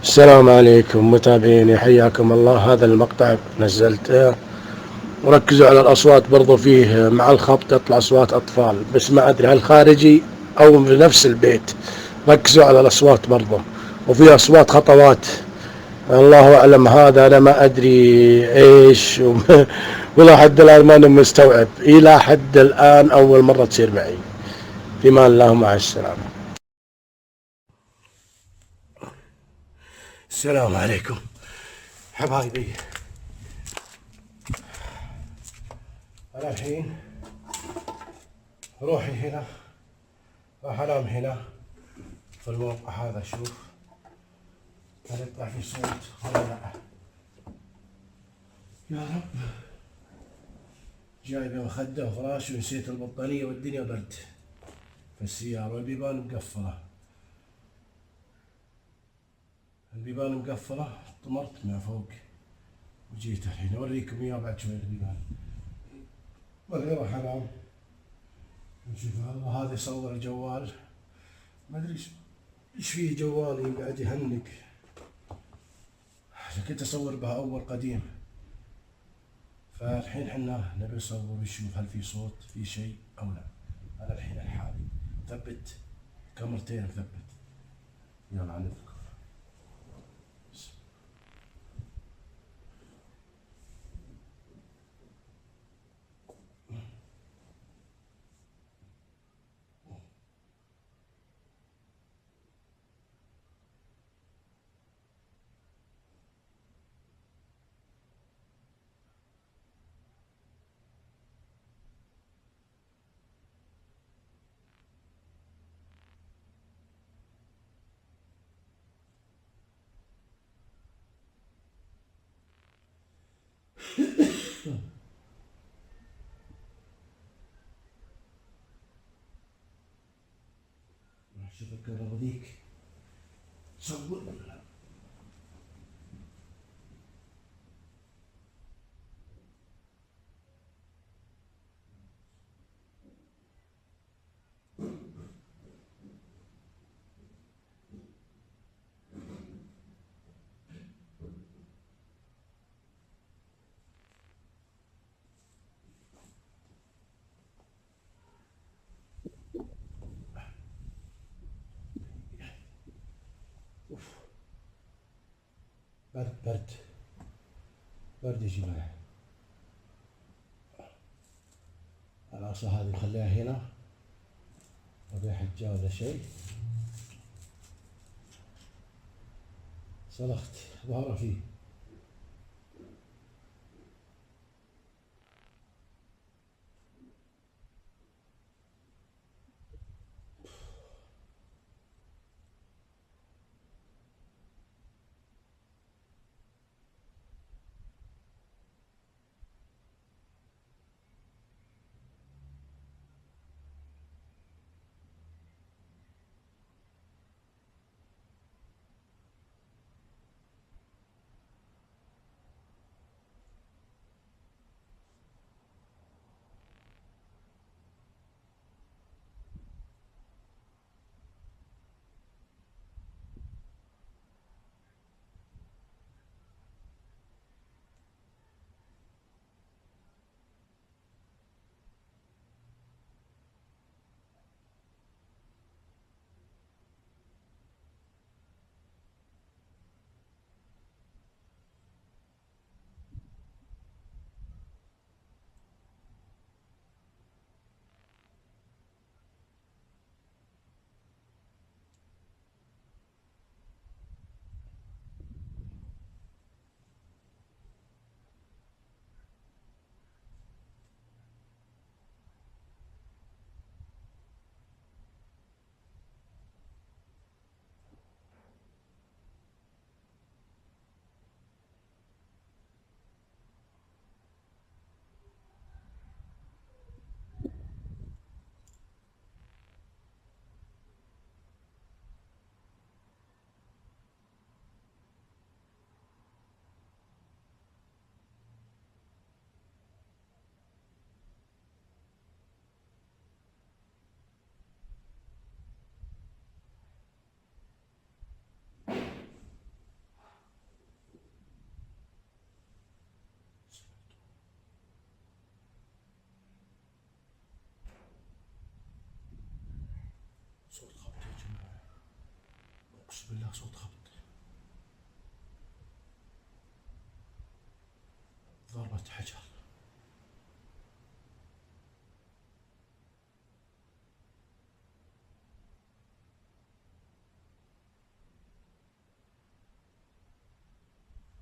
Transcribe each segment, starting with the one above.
السلام عليكم متابعيني، حياكم الله. هذا المقطع نزلته وركزوا على الأصوات، برضو فيه مع الخبط تطلع أصوات أطفال، بس ما أدري هل خارجي أو في نفس البيت. ركزوا على الأصوات برضو، وفي أصوات خطوات الله أعلم. هذا أنا ما أدري إيش ولا حد الآن ما أنا مستوعب، إلى حد الآن أول مرة تصير معي. في مان الله، مع السلامة. السلام عليكم حبايبي. أنا الحين روحي هنا، راح انام هنا في الموقع هذا. شوف هل يطلع في صوت ولا لا؟ يا رب. جايبه مخدة وفراش ونسيت البطانية والدنيا برد في السيارة، والبيبان مقفلة. البيبان مقفلة، طمرت من فوق وجيت الحين اوريكم اياه بعد شوي البيبان. والله راح انام نشوف. هذا يصور الجوال، ما ادري ايش فيه جوالي قاعد يهنق. كنت اصور بها اول قديم، فالحين حنا نبي نصور ونشوف هل في صوت في شيء او لا. انا الحين الحالي ثبت كاميرتين مثبت. يلا نذكر. شوف الكاميرا ذيك صور. اوف، برد برد برد يا جماعة. العصا هذه نخليها هنا، ما حجة ولا شيء. صلخت ظهره فيه. صوت خبط، ضربة حجر.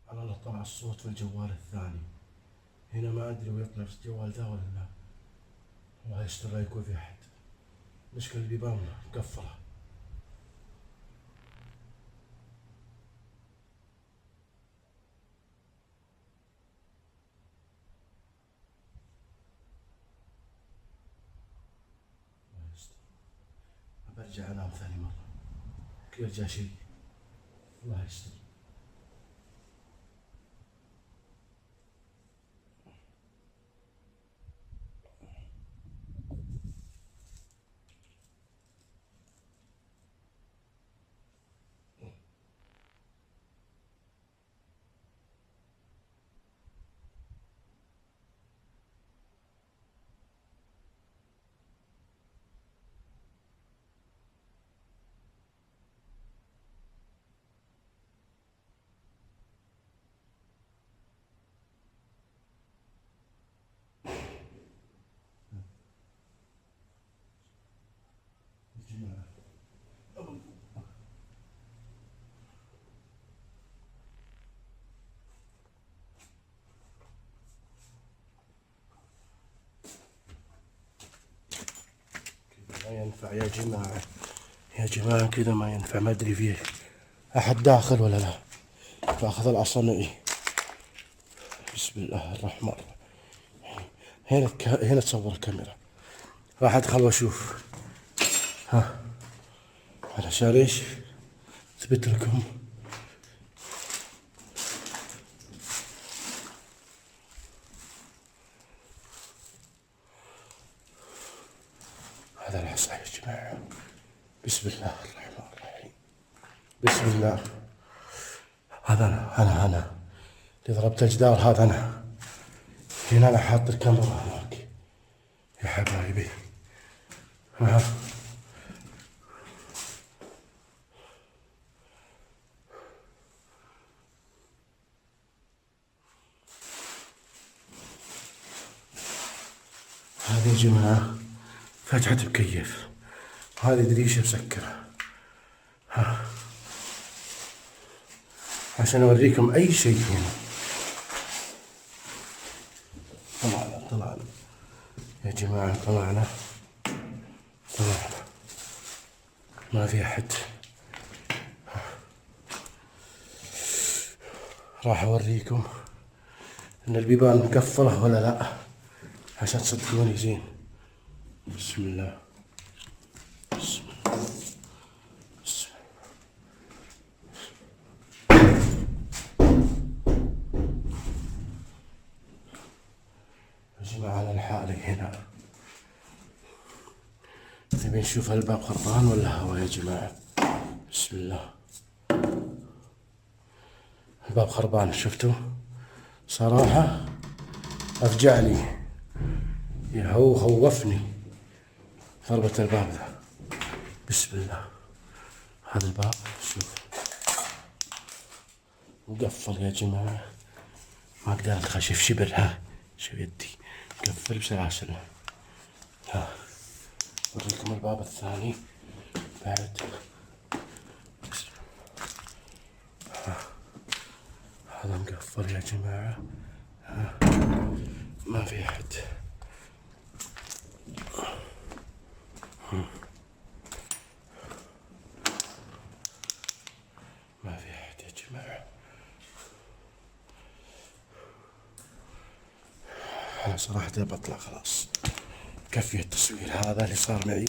على الله طلع الصوت في الجوال الثاني. هنا ما أدري ويطلع في الجوال ذا ولا لا. الله يستر لا يكون في أحد. مشكلة البيبان مقفلة. الله يستر. برجع أنام ثاني مرة. يرجع شيء. الله يستر. ما ينفع يا جماعة، يا جماعة كذا ما ينفع. ما أدري فيه أحد داخل ولا لا. فأخذ العصا. بسم الله الرحمن الرحيم. هنا تصور الكاميرا. راح أدخل وأشوف. ها علشان إيش؟ أثبت لكم. هذا العصا يا جماعة. بسم الله الرحمن الرحيم. بسم الله. هذا أنا اللي ضربت الجدار. هذا أنا. هنا أنا حاط الكاميرا هناك يا حبايبي. ها هذه يا جماعة فتحة مكيف. هذه دريشة مسكرة. ها عشان أوريكم أي شيء هنا. طلعنا يا جماعة. طلعنا ما في أحد. راح أوريكم إن البيبان مقفلة ولا لا عشان تصدقوني زين. بسم الله. بسم الله. بسم الله. يا جماعة أنا لحالي هنا. نبي نشوف الباب خربان ولا هوا يا جماعة. بسم الله. الباب خربان. شفتوا صراحة أفجعني. هو خوفني ضربة الباب ذا. بسم الله. هذا الباب شوف مقفل يا جماعة. ما أقدر أدخل. شوف شبر. ها شوف يدي مقفل بسلاسل. ها أوريكم الباب الثاني بعد. هذا مقفل يا جماعة. ما في أحد. ما في أحد يا جماعة. أنا صراحة بطلع خلاص. كفي التصوير هذا اللي صار معي.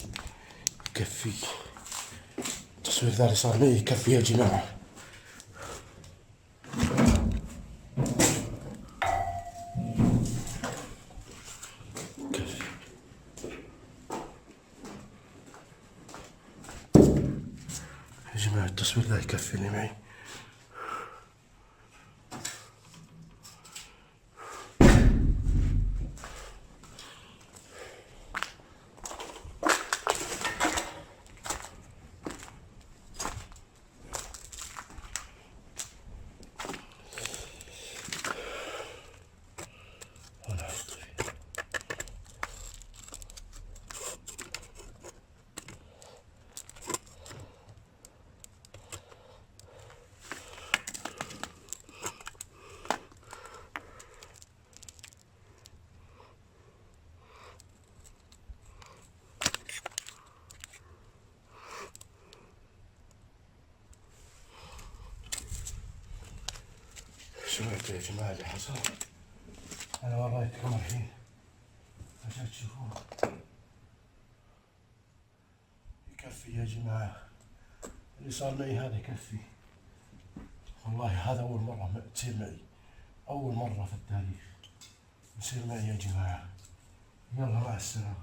كفي التصوير ذا اللي صار معي. كفي يا جماعة. يا جماعة التصوير ذا يكفيني معي. سمعتوا يا جماعة اللي حصل؟ أنا وريتكم الحين عشان تشوفون. يكفي يا جماعة، اللي صار معي هذا يكفي والله. هذا أول مرة تصير معي، أول مرة في التاريخ يصير معي يا جماعة. يلا مع السلامة.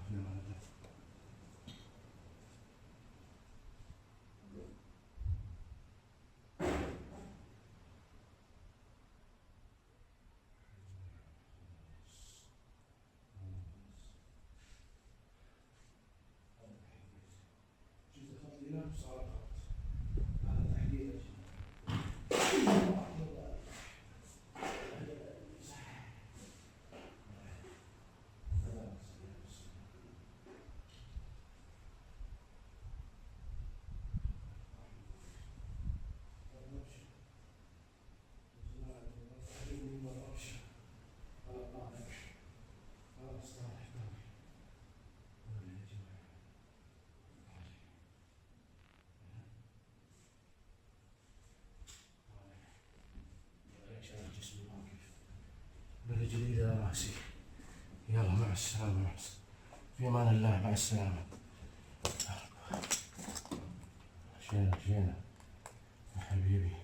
برجلي إلى راسي. يلا مع السلامة، مع السلامة، في أمان الله، مع السلامة. جينا جينا يا حبيبي.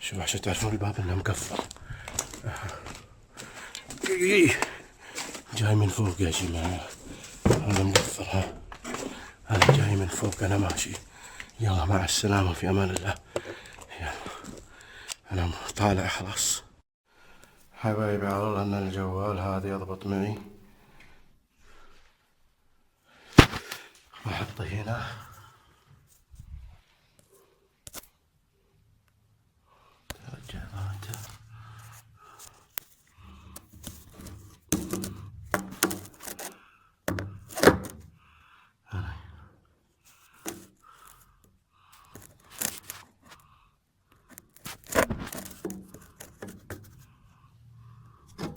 شوف عشان تعرفون الباب انه مقفل. جاي من فوق يا جماعة، هذا مقفل. هذا جاي من فوق، انا ماشي. يلا مع السلامة، في امان الله. يلا انا طالع خلاص. حبايبي على الله ان الجوال هذا يضبط معي. احطه هنا. ترجعاته.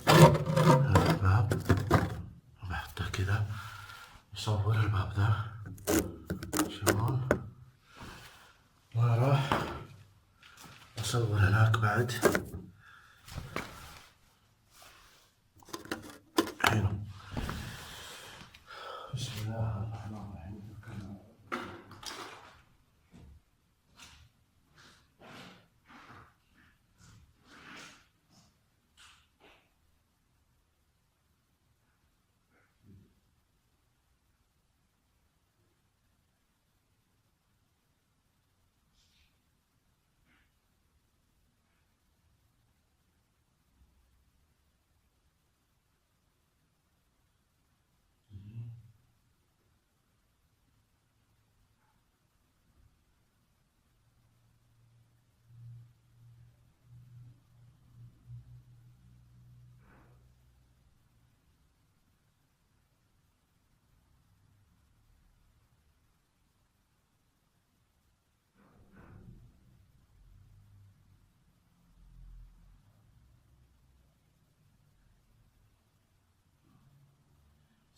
هذا الباب بحطه كذا، يصور الباب ذا. شلون؟ وراح اصور هناك بعد. هنا. بسم الله الرحمن الرحيم.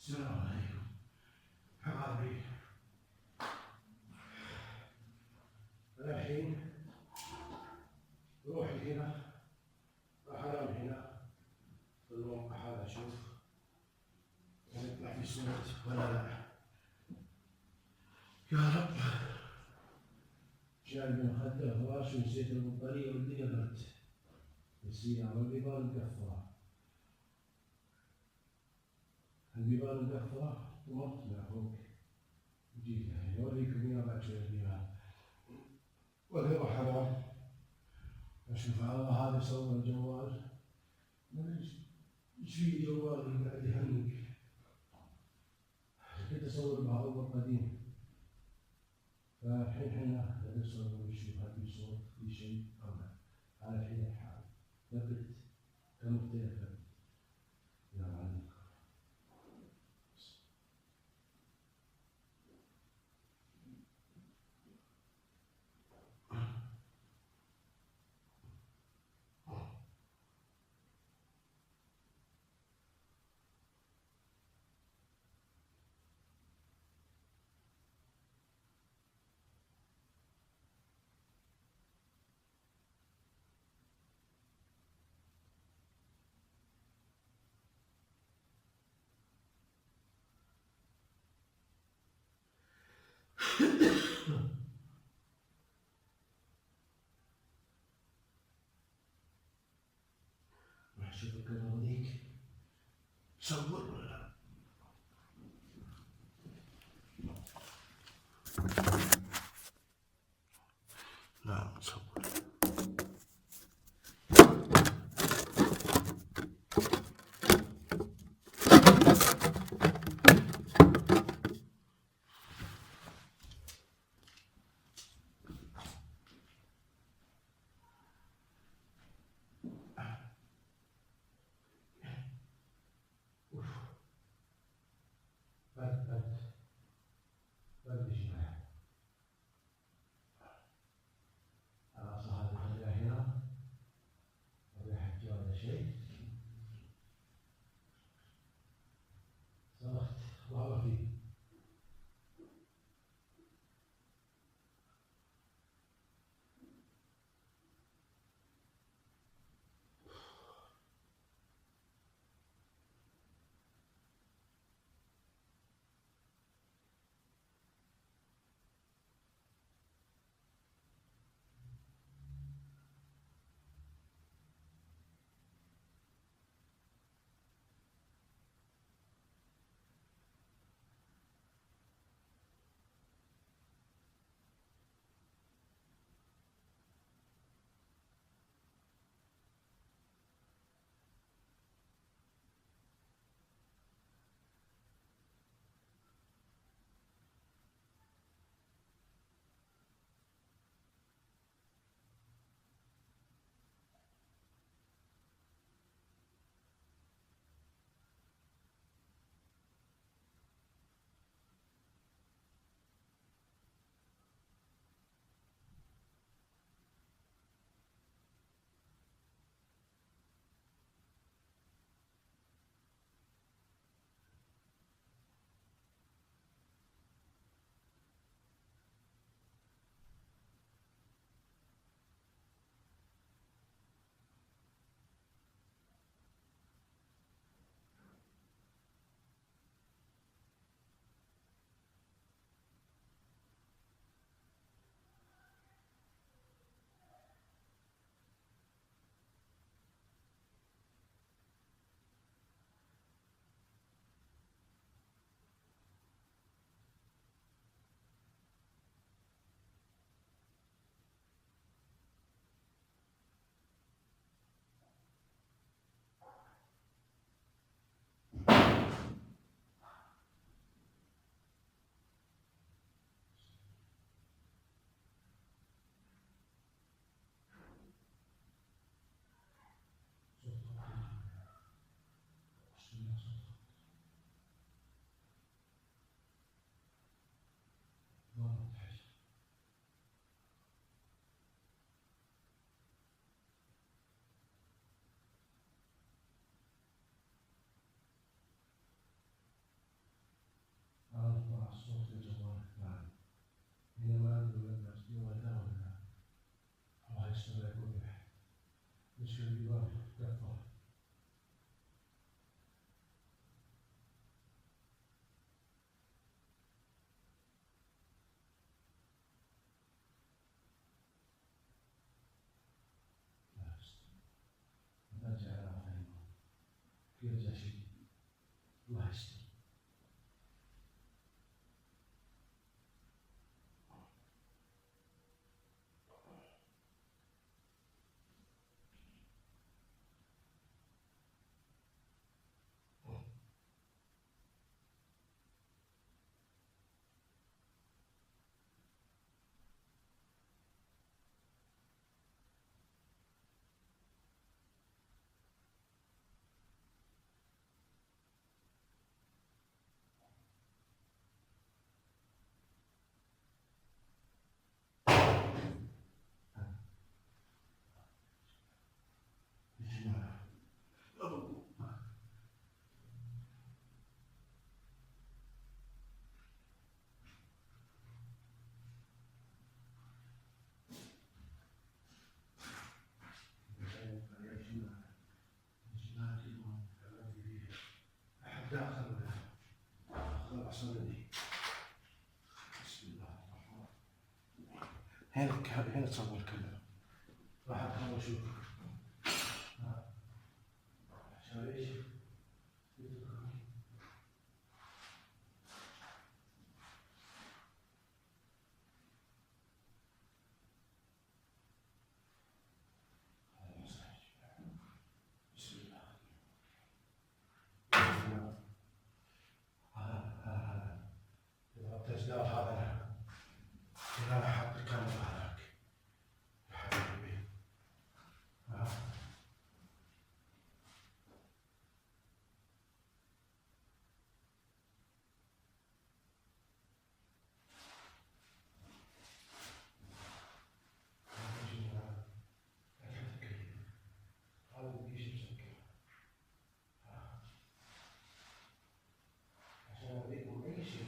السلام عليكم حبايبي. الحين روحي هنا، راح انام هنا في الموقع هذا. اشوف يطلع في صوت ولا لا. يا رب. جاي من خده فراش ونسيت البطارية والدنيا برد. السيارة البيبان مقفلة، البيبان مقفلة. ومرت من فوق جيت الحين اوريكم هنا بعد شوي البيبان. ولا اروح انام اشوف هذا يصور الجوال. ايش في جوال قاعد يهنج. كنت اصور مع اول قديم، فالحين احنا نصور ونشوف هل في صوت في شيء او لا. على الحين الحال ثبت كم تلفت. يلا راح اشوف الكاميرا ذيك تصور ولا لا. نعم تصور. برد شوية. خلاص هذه خليها هنا. ما بيحكي ولا شيء. صرخت والله فيه. أرفع الصوت الجوال الثاني. هنا ما أدري ولا أشتري ولا الله يستر يكون واحد. مش في الجوال كفر. رجع على فهمه. يرجع شيء. الله يستر. داخل ولا آخر عصرني. بسم الله. هنا تصور الكاميرا. راح أدخل وأشوف. عشان إيش؟ تسدار هذا أنا حاط الكاميرا هذاك يا حبيبي. عشان أوريكم أي شيء.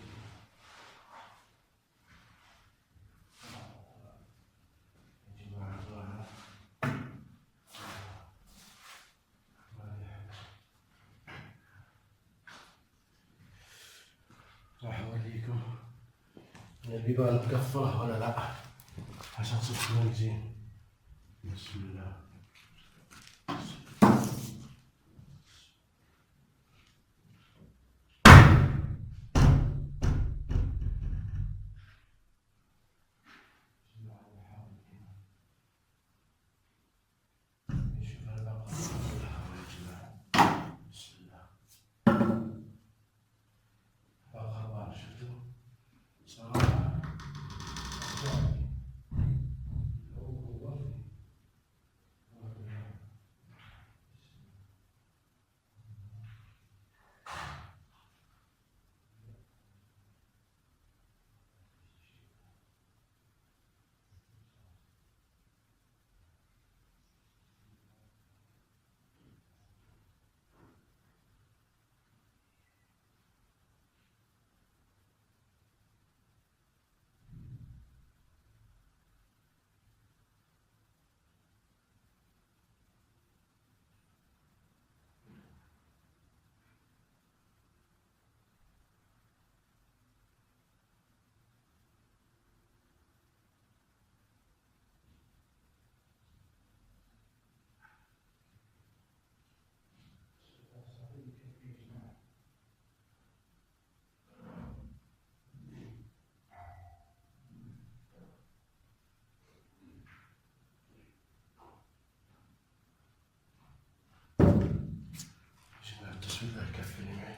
راح أوريكم البيبان مقفلة ولا لا عشان تصيرون زين. بسم الله. التصوير ذا يكفيني معي.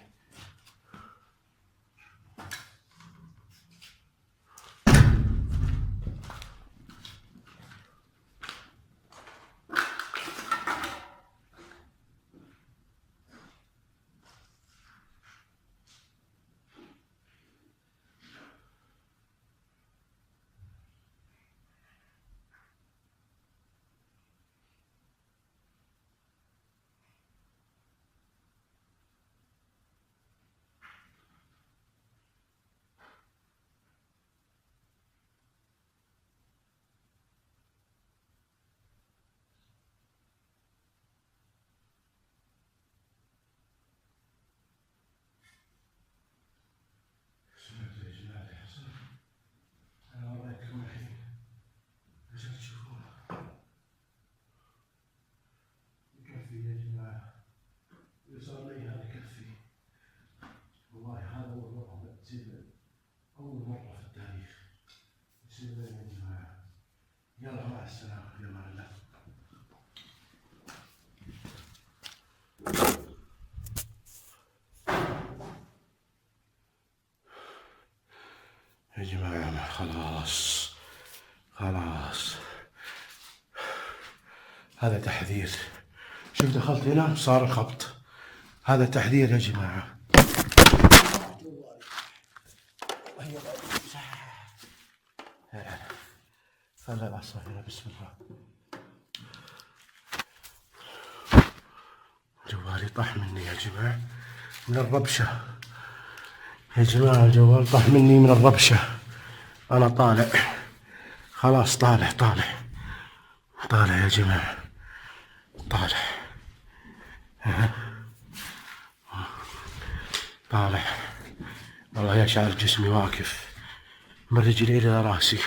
صار لي هذا كفي والله. هذا أول مرة تصير، أول مرة في التاريخ يصير لنا يا جماعة. يلا مع السلامة في أمان الله. يا جماعة خلاص خلاص، هذا تحذير. شوف دخلت هنا صار الخبط، هذا تحذير يا جماعة. خلي العصا هنا. بسم الله. جوالي طاح مني يا جماعة من الربشة. يا جماعة الجوال طاح مني من الربشة. أنا طالع خلاص، طالع يا جماعة، طالع والله يشعر جسمي واقف من رجلي إلى راسي.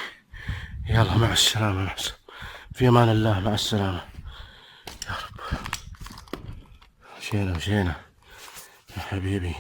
يلا مع السلامة، مع السلامة، في امان الله، مع السلامة يا رب. مشينا يا حبيبي.